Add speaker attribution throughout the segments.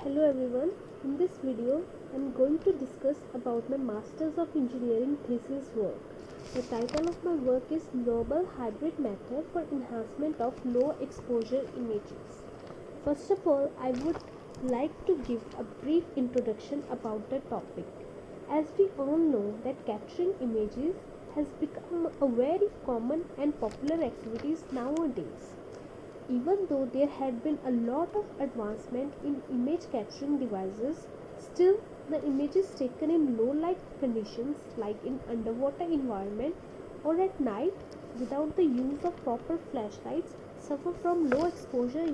Speaker 1: Hello everyone, in this video I am going to discuss about my Masters of Engineering thesis work. The title of my work is Novel Hybrid Method for Enhancement of Low Exposure Images. First of all, I would like to give a brief introduction about the topic. As we all know that capturing images has become a very common and popular activity nowadays. Even though there had been a lot of advancement in image capturing devices, still the images taken in low light conditions like in underwater environment or at night without the use of proper flashlights suffer from low exposure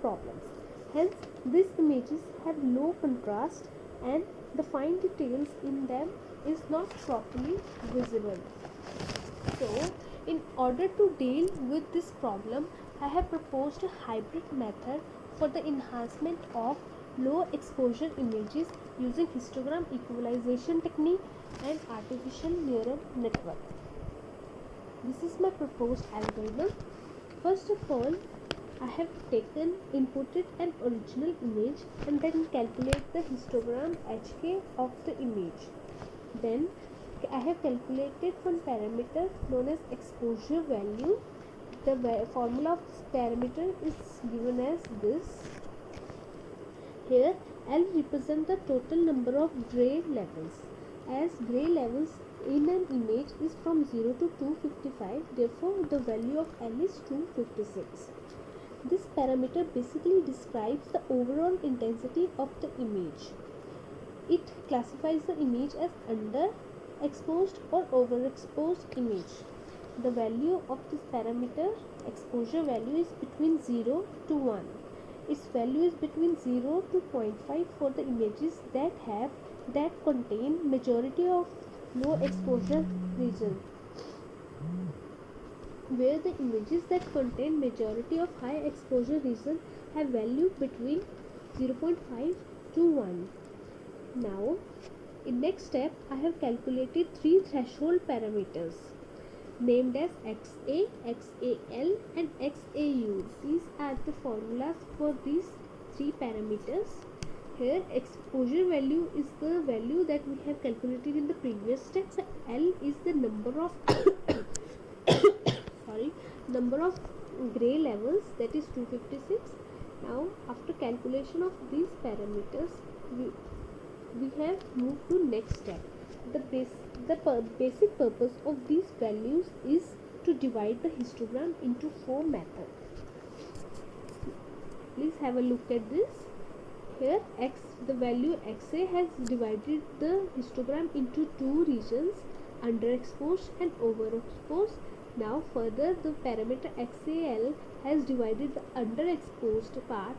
Speaker 1: problems. Hence, these images have low contrast and the fine details in them is not properly visible. So, in order to deal with this problem, I have proposed a hybrid method for the enhancement of low exposure images using histogram equalization technique and artificial neural network. This is my proposed algorithm. First of all, I have inputted an original image and then calculate the histogram HK of the image. Then I have calculated one parameter known as exposure value. The formula of this parameter is given as this. Here L represents the total number of gray levels. As gray levels in an image is from 0 to 255, therefore the value of L is 256. This parameter basically describes the overall intensity of the image. It classifies the image as underexposed or overexposed image. The value of this parameter, exposure value, is between 0 to 1. Its value is between 0 to 0.5 for the images that contain majority of low exposure region, where the images that contain majority of high exposure region have value between 0.5 to 1. Now, in next step, I have calculated three threshold parameters named as XA, XAL and XAU. These are the formulas for these three parameters. Here, exposure value is the value that we have calculated in the previous step. L is the number of number of gray levels, that is 256. Now, after calculation of these parameters, we have moved to next step. The basic purpose of these values is to divide the histogram into four methods. Please have a look at this. Here the value XA has divided the histogram into two regions, underexposed and overexposed. Now further, the parameter XAL has divided the underexposed part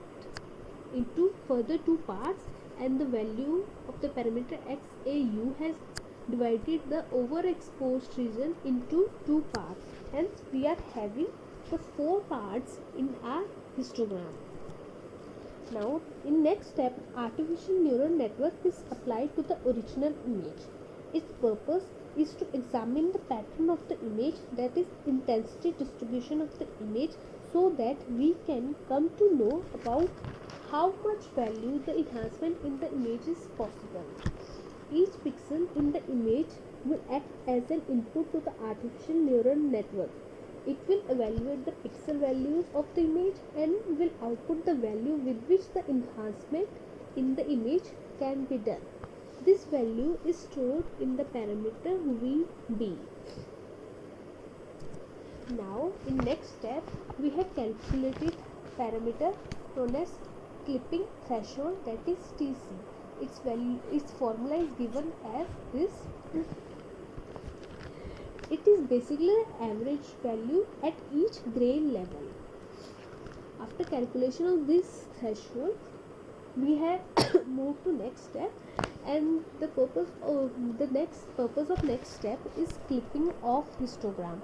Speaker 1: into further two parts, and the value of the parameter XAU has divided the overexposed region into two parts. Hence, we are having the four parts in our histogram. Now, in next step, artificial neural network is applied to the original image. Its purpose is to examine the pattern of the image, that is intensity distribution of the image, so that we can come to know about how much value the enhancement in the image is possible. Each pixel in the image will act as an input to the artificial neural network. It will evaluate the pixel values of the image and will output the value with which the enhancement in the image can be done. This value is stored in the parameter VB. Now, in next step, we have calculated parameter known as clipping threshold, that is TC. Its formula is given as this. It is basically the average value at each gray level. After calculation of this threshold, we have moved to next step, and the purpose of next step is clipping of histogram.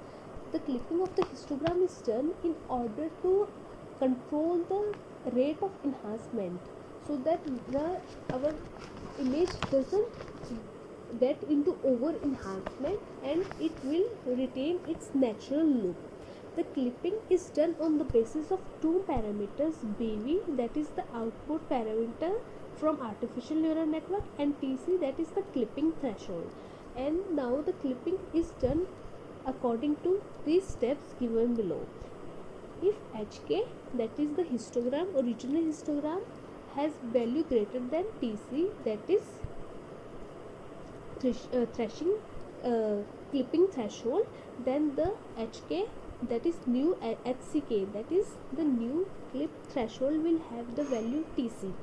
Speaker 1: The clipping of the histogram is done in order to control the rate of enhancement, so that our image doesn't get into over enhancement and it will retain its natural look. The clipping is done on the basis of two parameters, BV, that is the output parameter from artificial neural network, and TC, that is the clipping threshold. And now the clipping is done according to these steps given below. If HK, that is the histogram, original histogram, has value greater than TC, that is threshing clipping threshold, then the HK, that is new HCK, that is the new clip threshold, will have the value TC.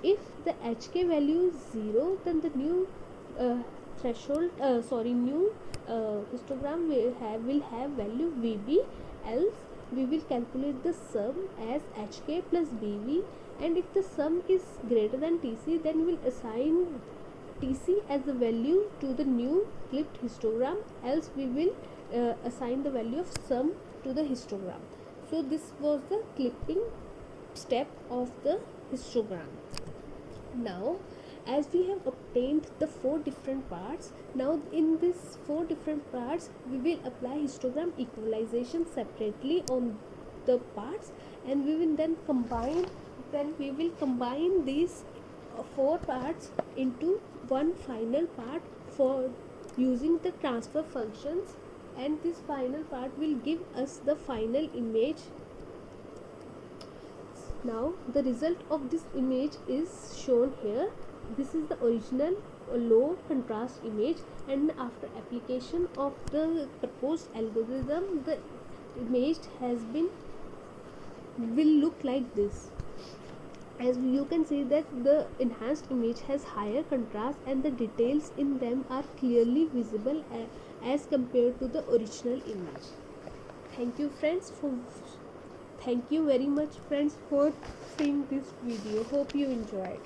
Speaker 1: If the HK value is 0, then the new new histogram will have value VB, else we will calculate the sum as HK plus BV, and if the sum is greater than TC, then we will assign TC as the value to the new clipped histogram, else we will assign the value of sum to the histogram. So this was the clipping step of the histogram. Now, as we have obtained the 4 different parts, now in these 4 different parts we will apply histogram equalization separately on the parts, and we will then combine these 4 parts into one final part for using the transfer functions, and this final part will give us the final image. Now the result of this image is shown here. This is the original low contrast image, and after application of the proposed algorithm, the image will look like this. As you can see that the enhanced image has higher contrast and the details in them are clearly visible as compared to the original image. Thank you very much friends for seeing this video. Hope you enjoyed.